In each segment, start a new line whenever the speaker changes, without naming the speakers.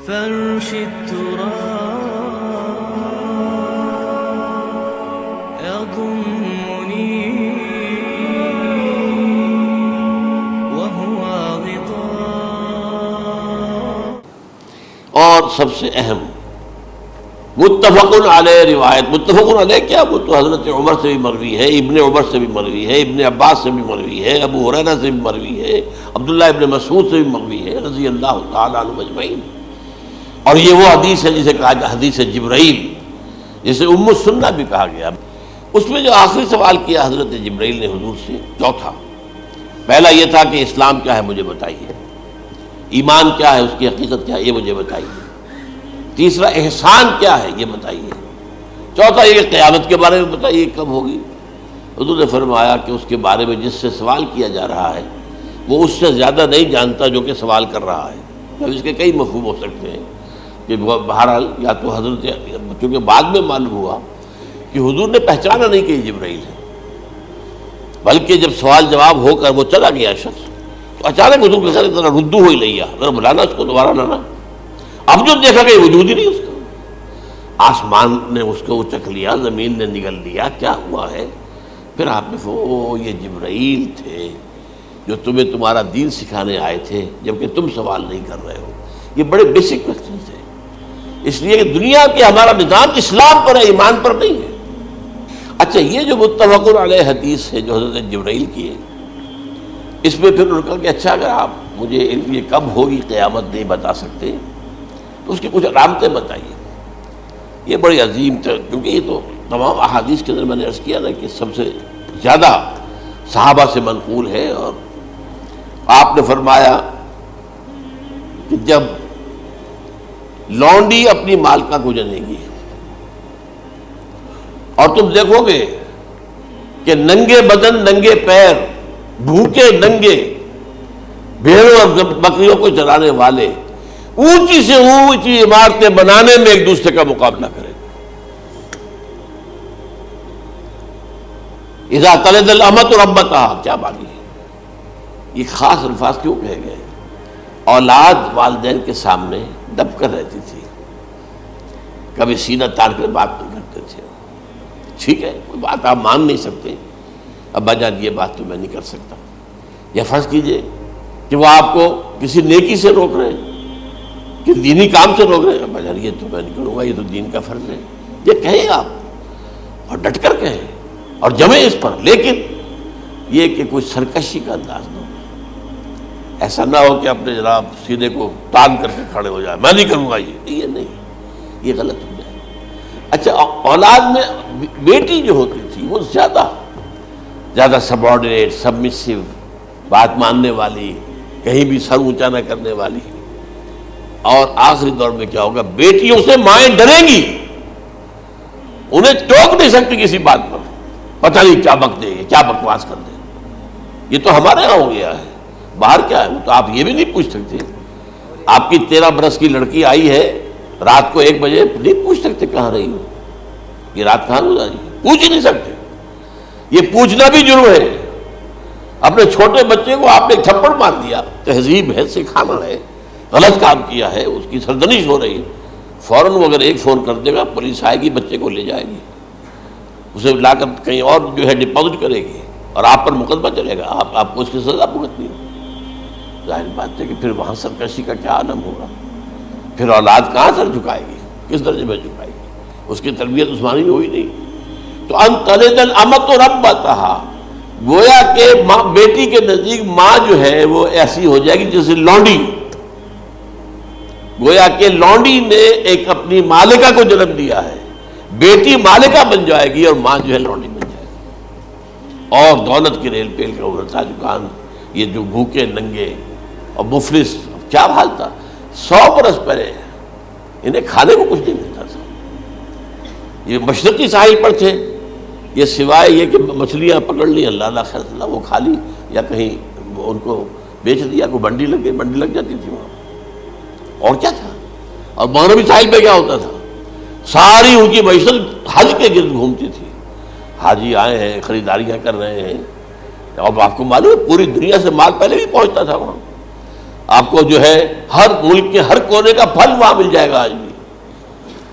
فرش التراب يضمني وهو غطاء.
اور سب سے اہم متفق علیہ روایت. متفق علیہ کیا؟ وہ تو حضرت عمر سے بھی مروی ہے، ابن عمر سے بھی مروی ہے، ابن عباس سے بھی مروی ہے، ابو ہریرہ سے بھی مروی ہے، عبداللہ ابن مسعود سے بھی مروی ہے رضی اللہ تعالیٰ عنہم اجمعین. اور یہ وہ حدیث ہے جسے کہا جاتا حدیث جبرائیل، جسے ام السنہ بھی کہا گیا. اس میں جو آخری سوال کیا حضرت جبرائیل نے حضور سے، چوتھا، پہلا یہ تھا کہ اسلام کیا ہے مجھے بتائیے، ایمان کیا ہے، اس کی حقیقت کیا ہے یہ مجھے بتائیے، تیسرا احسان کیا ہے یہ بتائیے، چوتھا یہ قیامت کے بارے میں بتائیے کب ہوگی. حضور نے فرمایا کہ اس کے بارے میں جس سے سوال کیا جا رہا ہے وہ اس سے زیادہ نہیں جانتا جو کہ سوال کر رہا ہے. اب اس کے کئی مفہوم ہو سکتے ہیں کہ بہرحال یا تو حضرت، چونکہ بعد میں معلوم ہوا کہ حضور نے پہچانا نہیں کہ یہ جبرائیل ہے، بلکہ جب سوال جواب ہو کر وہ چلا گیا شخص تو اچانک حضور کے ساتھ ذرا ردو ہو ہی لیا، ذرا بلانا اس کو دوبارہ لانا. اب جو دیکھا کہ وجود ہی نہیں اس کا، آسمان نے اس کو چکھ لیا، زمین نے نگل لیا، کیا ہوا ہے؟ پھر آپ نے یہ جبرائیل تھے جو تمہیں تمہارا دین سکھانے آئے تھے جبکہ تم سوال نہیں کر رہے ہو. یہ بڑے بیسک کوسچن تھے، اس لیے کہ دنیا کے ہمارا نظام اسلام پر ہے، ایمان پر نہیں ہے. اچھا، یہ جو متفق علیہ حدیث ہے جو حضرت جبرائیل کی ہے، اس میں پھر انہوں نے کہا کہ اچھا اگر آپ مجھے یہ کب ہوگی قیامت نہیں بتا سکتے تو اس کی کچھ علامتیں بتائیے. یہ بڑی عظیم تھا، کیونکہ یہ تو تمام احادیث کے اندر میں نے عرض کیا نا کہ سب سے زیادہ صحابہ سے منقول ہے. اور آپ نے فرمایا کہ جب لونڈی اپنی مالکہ کو جنے گی اور تم دیکھو گے کہ ننگے بدن ننگے پیر بھوکے ننگے بھیڑوں اور بکریوں کو چرانے والے اونچی سے اونچی عمارتیں بنانے میں ایک دوسرے کا مقابلہ کریں. اذا تلد الامۃ ربتہا، کیا بات ہے؟ یہ خاص الفاظ کیوں کہے گئے؟ اولاد والدین کے سامنے دب کر رہتی تھی، کبھی سینہ تان کر بات نہیں کرتے تھے. ٹھیک ہے، کوئی بات آپ مان نہیں سکتے، ابا جان یہ بات تو میں نہیں کر سکتا. یا فرض کیجئے کہ وہ آپ کو کسی نیکی سے روک رہے ہیں، کہ دینی کام سے روک رہے ہیں، ابا جان یہ تو میں نہیں کروں گا، یہ تو دین کا فرض ہے. یہ کہیں آپ اور ڈٹ کر کہیں اور جمیں اس پر، لیکن یہ کہ کوئی سرکشی کا انداز نہ ہو. ایسا نہ ہو کہ اپنے جناب سینے کو تان کر کے کھڑے ہو جائے، میں نہیں کروں گا، یہ نہیں، یہ غلط ہو جائے. اچھا، اولاد میں بیٹی جو ہوتی تھی وہ زیادہ سبارڈینیٹ، سبمسیو، بات ماننے والی، کہیں بھی سر اونچا نہ کرنے والی. اور آخری دور میں کیا ہوگا؟ بیٹیوں سے مائیں ڈریں گی، انہیں ٹوک نہیں سکتی کسی بات پر، پتہ نہیں کیا بک دے، کیا بکواس کر دے. یہ تو ہمارے یہاں ہو گیا ہے، باہر کیا ہے تو آپ یہ بھی نہیں پوچھ سکتے. آپ کی 13 برس کی لڑکی آئی ہے رات کو 1 بجے، نہیں پوچھ سکتے کہاں رہی ہو، یہ رات کہاں گزاری، پوچھ ہی نہیں سکتے. یہ پوچھنا بھی جرم ہے. اپنے چھوٹے بچے کو آپ نے ایک تھپڑ مار دیا، تہذیب ہے، سکھانا ہے، غلط کام کیا ہے، اس کی سرزنش ہو رہی ہے، فوراً وہ اگر ایک فون کر دے گا پولیس آئے گی، بچے کو لے جائے گی، اسے لا کر کہیں اور جو ہے ڈپازٹ کرے گی اور آپ پر مقدمہ چلے گا، آپ کو اس کی سزا بھگتنی ہوگی. ظاہر بات ہے کہ پھر وہاں سرکشی کا کیا عالم ہوگا. پھر اولاد کہاں سر جھکائے گی، کس درجے میں جھکائے گی؟ اس کی تربیت عثمانی ہوئی نہیں. تو ان تلد الامۃ ربتہا، گویا کہ ماں بیٹی کے نزدیک ماں جو ہے وہ ایسی ہو جائے گی جیسے لونڈی. گویا کہ لونڈی نے ایک اپنی مالکہ کو جنم دیا ہے، بیٹی مالکہ بن جائے گی اور ماں جو ہے لونڈی بن جائے گی. اور دولت کی ریل پیل کا ابھرتا دکان، یہ جو بھوکے ننگے اور مفلس، کیا حال تھا 100 برس پہلے، انہیں کھانے کو کچھ نہیں ملتا تھا. یہ مشرقی ساحل پر تھے، یہ سوائے یہ کہ مچھلیاں پکڑ لی، اللہ خیر اللہ وہ کھا لی، یا کہیں ان کو بیچ دیا، کوئی بنڈی لگ گئی، بنڈی لگ جاتی تھی وہاں، اور کیا تھا. اور مغربی ساحل پہ کیا ہوتا تھا؟ ساری ان کی معیشت حج کے گرد گھومتی تھی. حاجی آئے ہیں، خریداریاں کر رہے ہیں، اور آپ کو معلوم ہے پوری دنیا سے مال پہلے بھی پہنچتا تھا وہاں. آپ کو جو ہے ہر ملک کے ہر کونے کا پھل وہاں مل جائے گا آج بھی.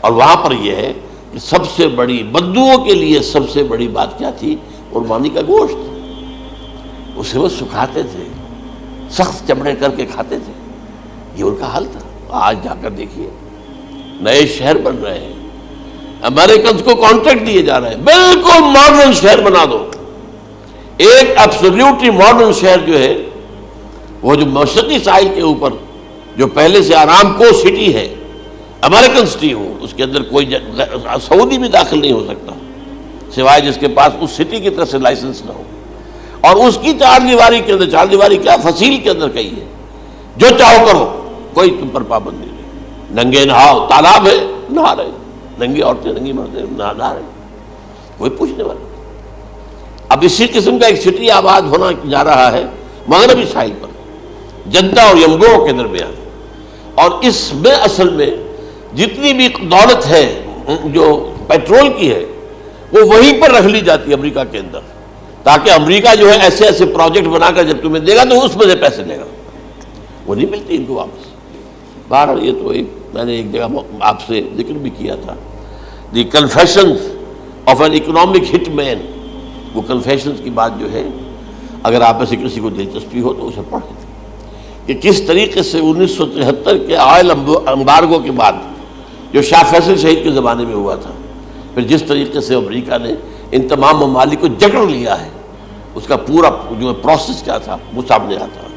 اور وہاں پر یہ ہے کہ سب سے بڑی بدوؤں کے لیے سب سے بڑی بات کیا تھی؟ قربانی کا گوشت. اسے وہ سکھاتے تھے، سخت چمڑے کر کے کھاتے تھے. یہ ان کا حل تھا. آج جا کر دیکھیے نئے شہر بن رہے ہیں، امریکنز کو کانٹریکٹ دیے جا رہے ہیں، بالکل ماڈرن شہر بنا دو. ایک ایبسولوٹلی ماڈرن شہر جو ہے وہ جو مشرقی ساحل کے اوپر جو پہلے سے آرام کو سٹی ہے، امریکن سٹی ہو، اس کے اندر کوئی سعودی بھی داخل نہیں ہو سکتا سوائے جس کے پاس اس سٹی کی طرف سے لائسنس نہ ہو. اور اس کی چار دیواری کے اندر، چار دیواری کیا فصیل کے اندر کہی ہے، جو چاہو کرو، کوئی تم پر پابند نہیں رہے. ننگے نہاؤ، تالاب ہے نہا رہے، ننگی عورتیں ننگی مرد نہا رہے، کوئی پوچھنے والا. اب اسی قسم کا ایک سٹی آباد ہونا جا رہا ہے مغربی ساحل پر، جدہ اور یمگو کے درمیان. اور اس میں اصل میں جتنی بھی دولت ہے جو پیٹرول کی ہے وہ وہیں پر رکھ لی جاتی ہے امریکہ کے اندر، تاکہ امریکہ جو ہے ایسے ایسے پروجیکٹ بنا کر جب تمہیں دے گا تو اس میں سے پیسے لے گا، وہ نہیں ملتی ان کو واپس. بہرحال یہ تو میں نے ایک جگہ آپ سے ذکر بھی کیا تھا، دی کنفیشنز آف این اکنامک ہٹ مین. وہ کنفیشنز کی بات جو ہے اگر آپ میں سے کسی کو دلچسپی ہو تو اسے پڑھیں کہ کس طریقے سے 1973 کے آئل امبارگو کے بعد جو شاہ فیصل شہید کے زمانے میں ہوا تھا، پھر جس طریقے سے امریکہ نے ان تمام ممالک کو جکڑ لیا ہے، اس کا پورا جو پروسیس کیا تھا وہ سامنے آتا ہے.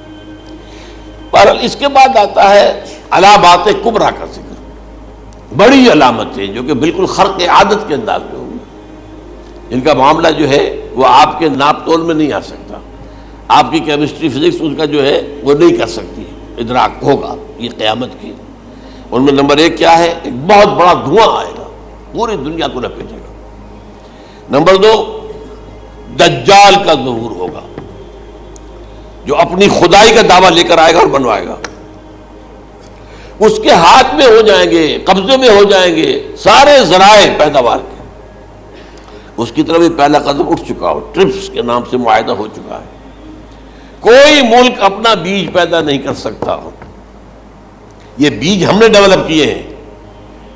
پر اس کے بعد آتا ہے علامات کبریٰ کا ذکر، بڑی علامتیں جو کہ بالکل خرق عادت کے انداز میں ہوگی. ان کا معاملہ جو ہے وہ آپ کے ناپ تول میں نہیں آ سکتا، آپ کی کیمسٹری فزکس ان کا جو ہے وہ نہیں کر سکتی ادراک ہوگا یہ قیامت کی. ان میں نمبر ایک کیا ہے؟ ایک بہت بڑا دھواں آئے گا، پوری دنیا کو لپیٹے گا. نمبر دو، دجال کا ظہور ہوگا جو اپنی خدائی کا دعویٰ لے کر آئے گا اور بنوائے گا. اس کے ہاتھ میں ہو جائیں گے، قبضے میں ہو جائیں گے سارے ذرائع پیداوار کے. اس کی طرف بھی پہلا قدم اٹھ چکا ہو، ٹرپس کے نام سے معاہدہ ہو چکا ہے. کوئی ملک اپنا بیج پیدا نہیں کر سکتا. یہ بیج ہم نے ڈیولپ کیے ہیں.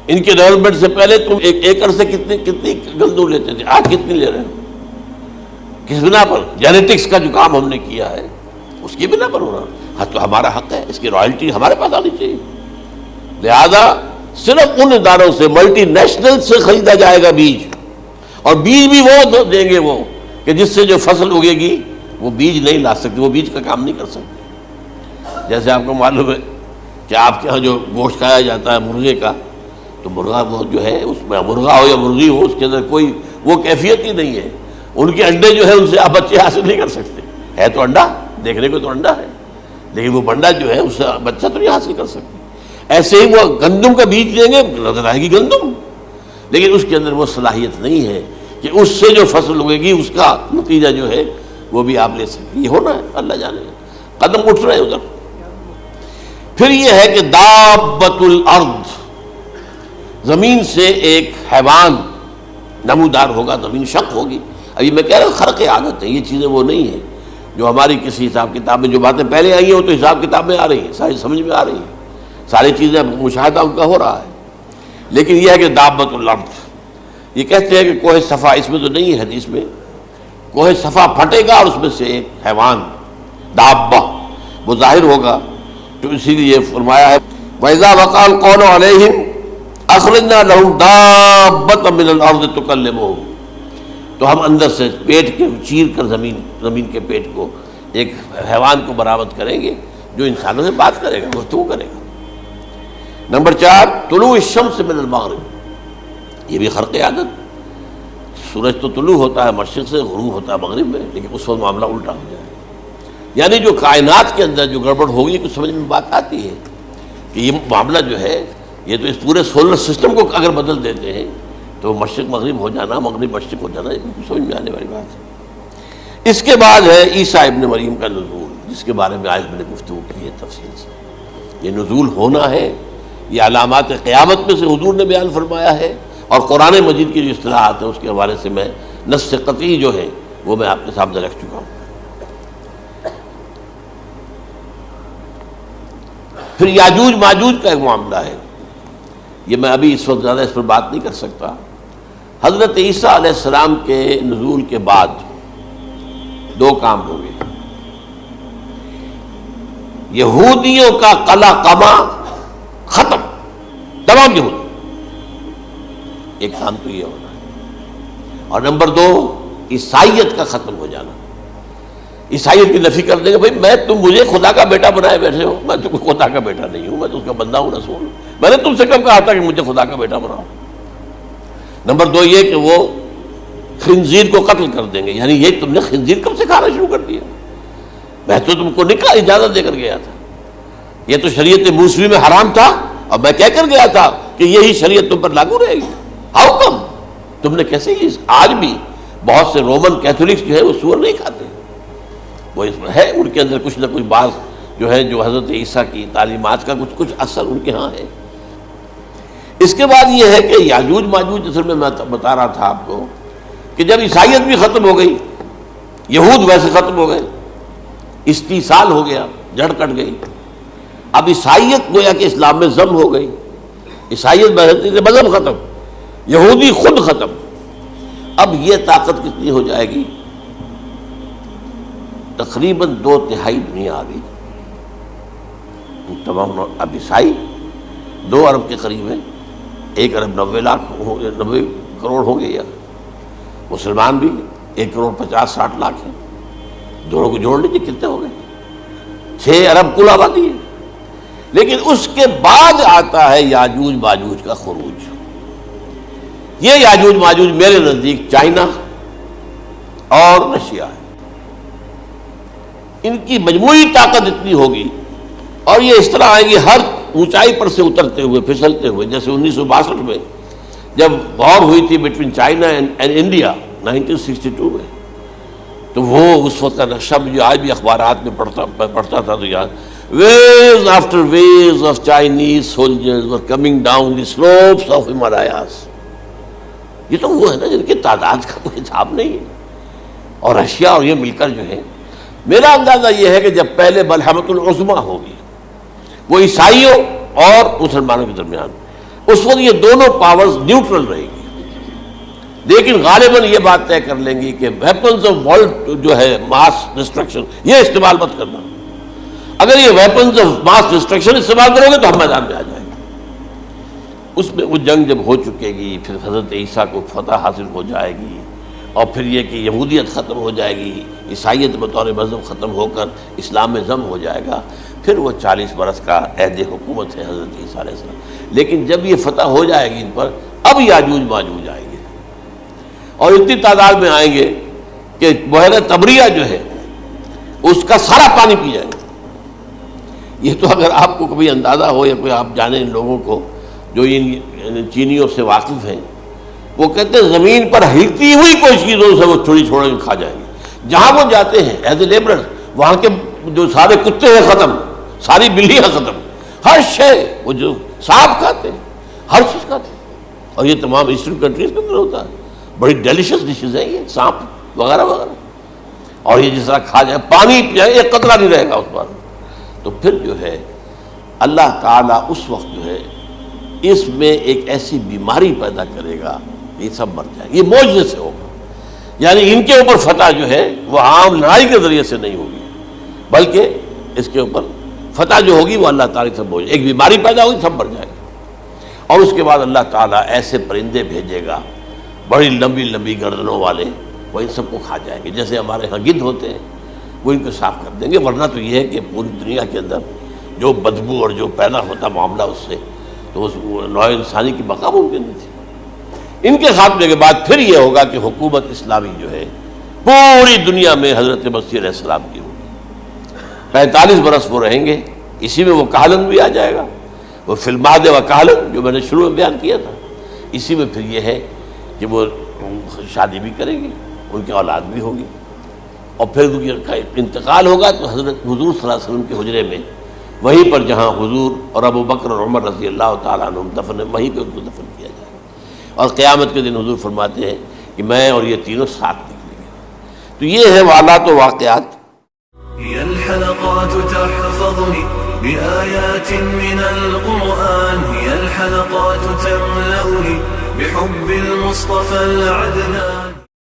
ان کے ڈیولپمنٹ سے پہلے تم ایک ایکڑ سے کتنی گندم لیتے تھے، آج کتنی لے رہے ہو؟ کس بنا پر؟ جینیٹکس کا جو کام ہم نے کیا ہے اس کی بنا پر ہو رہا. ہاں تو ہمارا حق ہے، اس کی رائلٹی ہمارے پاس آنی چاہیے. لہذا صرف ان اداروں سے، ملٹی نیشنل سے خریدا جائے گا بیج. اور بیج بھی وہ دیں گے وہ کہ جس سے جو فصل اگے گی وہ بیج نہیں لا سکتے، وہ بیج کا کام نہیں کر سکتے. جیسے آپ کو معلوم ہے کہ آپ کے ہاں جو گوشت کھایا جاتا ہے مرغے کا، تو مرغا وہ جو ہے اس میں مرغا ہو یا مرغی ہو، اس کے اندر کوئی وہ کیفیت ہی نہیں ہے. ان کے انڈے جو ہے ان سے آپ بچے حاصل نہیں کر سکتے. ہے تو انڈا، دیکھنے کو تو انڈا ہے، لیکن وہ بنڈا جو ہے اس سے بچہ تو نہیں حاصل کر سکتے. ایسے ہی وہ گندم کا بیج لیں گے، نظر آئے گی گندم، لیکن اس کے اندر وہ صلاحیت نہیں ہے کہ اس سے جو فصل اگے گی اس کا نتیجہ جو ہے وہ بھی آپ لے سکتے. یہ ہونا ہے، اللہ جانے. قدم اٹھ رہے ہیں ادھر. پھر یہ ہے کہ دابۃ الارض، زمین سے ایک حیوان نمودار ہوگا، زمین شق ہوگی. ابھی میں کہہ رہا ہوں خرق عادت ہے، یہ چیزیں وہ نہیں ہیں جو ہماری کسی حساب کتاب میں جو باتیں پہلے آئی ہیں وہ تو حساب کتاب میں آ رہی ہیں، ساری سمجھ میں آ رہی ہیں، ساری چیزیں مشاہدہ ان کا ہو رہا ہے. لیکن یہ ہے کہ دابۃ الارض، یہ کہتے ہیں کہ کوہ صفا، اس میں تو نہیں ہے حدیث میں، کوہ صفا پھٹے گا اور اس میں سے ایک حیوان دابہ وہ ظاہر ہوگا. تو اسی لیے فرمایا ہے وَإِذَا وَقَعَ الْقَوْلُ عَلَيْهِمْ أَخْرَجْنَا لَهُمْ دَابَّةً مِّنَ الْأَرْضِ تُكَلِّمُهُمْ. تو ہم اندر سے پیٹ کے چیر کر زمین کے پیٹ کو ایک حیوان کو برآمد کریں گے جو انسانوں سے بات کرے گا، گفتگو کرے گا. نمبر 4، طلوع الشمس من المغرب، یہ بھی خرق عادت. سورج تو طلوع ہوتا ہے مشرق سے، غروب ہوتا ہے مغرب میں، لیکن اس وقت معاملہ الٹا ہو جائے. یعنی جو کائنات کے اندر جو گڑبڑ ہوگی کچھ سمجھ میں بات آتی ہے کہ یہ معاملہ جو ہے یہ تو اس پورے سولر سسٹم کو اگر بدل دیتے ہیں تو مشرق مغرب ہو جانا، مغرب مشرق ہو جانا، یہ سمجھ میں آنے والی بات ہے. اس کے بعد ہے عیسیٰ ابن مریم کا نزول، جس کے بارے میں آج میں نے گفتگو کی ہے تفصیل سے. یہ نزول ہونا ہے، یہ علامات قیامت میں سے حضور نے بیان فرمایا ہے، اور قرآن مجید کی جو اصطلاحات ہیں اس کے حوالے سے میں نص قطعی جو ہے وہ میں آپ کے سامنے رکھ چکا ہوں. پھر یاجوج ماجوج کا ایک معاملہ ہے، یہ میں ابھی اس وقت زیادہ اس پر بات نہیں کر سکتا۔ حضرت عیسیٰ علیہ السلام کے نزول کے بعد دو کام ہوں گے، یہودیوں کا قلع قمع ختم، تمام یہودی، ایک کام تو یہ ہونا ہے، اور نمبر دو عیسائیت کا ختم ہو جانا۔ عیسائیت کی نفی کر دیں گے، بھائی تم مجھے خدا کا بیٹا بنائے بیٹھے ہو، میں تو خدا کا بیٹا نہیں ہوں، میں تو اس کا بندہ ہوں، رسول ہوں، میں نے تم سے کب کہا تھا کہ مجھے خدا کا بیٹا بناؤ۔ نمبر دو یہ کہ وہ خنزیر کو قتل کر دیں گے، یعنی یہ تم نے خنزیر کب سے کھانا شروع کر دیا؟ میں تو تم کو نکاح اجازت دے کر گیا تھا، یہ تو شریعت موسوی میں حرام تھا، اور میں کہہ کر گیا تھا کہ یہی شریعت تم پر لاگو رہے گی، ہاؤ کم تم نے کیسے یہ؟ آج بھی بہت سے رومن کیتھولکس جو ہے وہ سور نہیں کھاتے، وہ اس میں ہے ان کے اندر کچھ نہ کچھ بات جو ہے جو حضرت عیسیٰ کی تعلیمات کا کچھ اثر ان کے ہاں ہے۔ اس کے بعد یہ ہے کہ یاجوج ماجوج، اصل میں بتا رہا تھا آپ کو کہ جب عیسائیت بھی ختم ہو گئی، یہود ویسے ختم ہو گئے، استیصال ہو گیا، جڑ کٹ گئی، اب عیسائیت گویا کہ اسلام میں ضم ہو گئی، عیسائیت بحثی سے مذہب ختم، یہودی خود ختم، اب یہ طاقت کتنی ہو جائے گی؟ تقریباً 2/3 دنیا آ گئی، تمام اب عیسائی 2 ارب کے قریب ہیں، 1 ارب 90 کروڑ ہو گئے، یا مسلمان بھی 1 کروڑ 50-60 لاکھ ہیں، دونوں کو جوڑ لیجیے کتنے ہو گئے؟ 6 ارب کل آبادی ہے۔ لیکن اس کے بعد آتا ہے یاجوج ماجوج کا خروج۔ یہ یاجوج ماجوج میرے نزدیک چائنا اور رشیا ہے، ان کی مجموعی طاقت اتنی ہوگی، اور یہ اس طرح آئیں گی ہر اونچائی پر سے اترتے ہوئے، پھسلتے ہوئے، جیسے 1962 میں جب وار ہوئی تھی بٹوین چائنا اینڈ انڈیا 1962 میں، تو وہ اس وقت کا نقشہ جو آج بھی اخبارات میں پڑھتا تھا تو یاد، waves after waves of Chinese soldiers were coming down the slopes of Himalayas۔ یہ تو وہ ہے نا جن کی تعداد کا کوئی حساب نہیں ہے، اور رشیا اور یہ مل کر جو ہے، میرا اندازہ یہ ہے کہ جب پہلے ملحمۃ العظمیٰ ہوگی وہ عیسائیوں اور مسلمانوں کے درمیان، اس وقت یہ دونوں پاورز نیوٹرل رہے گی، لیکن غالباً یہ بات طے کر لیں گی کہ ویپنز آف ورلڈ جو ہے ماس ڈسٹرکشن، یہ استعمال مت کرنا، اگر یہ ویپنز آف ماس ڈسٹرکشن استعمال کرو گے تو ہم میدان میں آ جائیں گے۔ اس میں وہ جنگ جب ہو چکے گی، پھر حضرت عیسیٰ کو فتح حاصل ہو جائے گی، اور پھر یہ کہ یہودیت ختم ہو جائے گی، عیسائیت بطور مذہب ختم ہو کر اسلام میں ضم ہو جائے گا، پھر وہ 40 برس کا عہد حکومت ہے حضرت عیسیٰ علیہ السلام۔ لیکن جب یہ فتح ہو جائے گی ان پر، اب یاجوج ماجوج آئیں گے، اور اتنی تعداد میں آئیں گے کہ بحیرہ طبریہ جو ہے اس کا سارا پانی پی جائے گا۔ یہ تو اگر آپ کو کبھی اندازہ ہو، یا کوئی آپ جانیں ان لوگوں کو جو ان چینیوں سے واقف ہیں، وہ کہتے ہیں زمین پر ہلتی ہوئی کوئی چیزوں سے وہ چھوڑی چھوڑ کے کھا جائیں گے، جہاں وہ جاتے ہیں ایز اے لیبرر، وہاں کے جو سارے کتے ہیں ختم، ساری بلیاں ختم، ہر شے، وہ جو سانپ کھاتے ہیں، ہر چیز کھاتے ہیں، اور یہ تمام ایسٹرن کنٹریز کے اندر ہوتا ہے، بڑی ڈیلیشس ڈشز ہیں یہ سانپ وغیرہ وغیرہ، اور یہ جس طرح کھا جائے، پانی پیائے، ایک قطرہ نہیں رہے گا اس پر۔ تو پھر جو ہے اللہ تعالیٰ اس وقت جو ہے اس میں ایک ایسی بیماری پیدا کرے گا، یہ سب مر جائیں گے، یہ معجزے سے ہوگا، یعنی ان کے اوپر فتح جو ہے وہ عام لڑائی کے ذریعے سے نہیں ہوگی، بلکہ اس کے اوپر فتح جو ہوگی وہ اللہ تعالیٰ سے بوجھ، ایک بیماری پیدا ہوگی، سب مر جائے گا، اور اس کے بعد اللہ تعالیٰ ایسے پرندے بھیجے گا بڑی لمبی لمبی گردنوں والے، وہ ان سب کو کھا جائیں گے، جیسے ہمارے ہاں گدھ ہوتے ہیں، وہ ان کو صاف کر دیں گے۔ ورنہ تو یہ ہے کہ پوری دنیا کے اندر جو بدبو اور جو پیدا ہوتا معاملہ اس سے، تو اس نوع انسانی کی بقا ممکن نہیں تھی۔ ان کے خاتمے کے بعد پھر یہ ہوگا کہ حکومت اسلامی جو ہے پوری دنیا میں حضرت مسیح علیہ السلام کی ہوگی، 45 برس وہ رہیں گے، اسی میں وہ کہلن بھی آ جائے گا، وہ فی المہد و کہلن جو میں نے شروع میں بیان کیا تھا، اسی میں پھر یہ ہے کہ وہ شادی بھی کریں گے، ان کی اولاد بھی ہوگی، اور پھر ان کا انتقال ہوگا تو حضرت حضور صلی اللہ علیہ وسلم کے حجرے میں، وہیں پر جہاں حضور اور ابو بکر اور عمر رضی اللہ تعالیٰ عنہم دفن، وہیں پہ ان کو دفن کیا جائے گا، اور قیامت کے دن حضور فرماتے ہیں کہ میں اور یہ تینوں ساتھ نکلیں گے۔ تو یہ ہے حالات و واقعات۔
هي الحلقات تحفظني بآيات من القرآن هي الحلقات تملأني بحب المصطفى العدنان.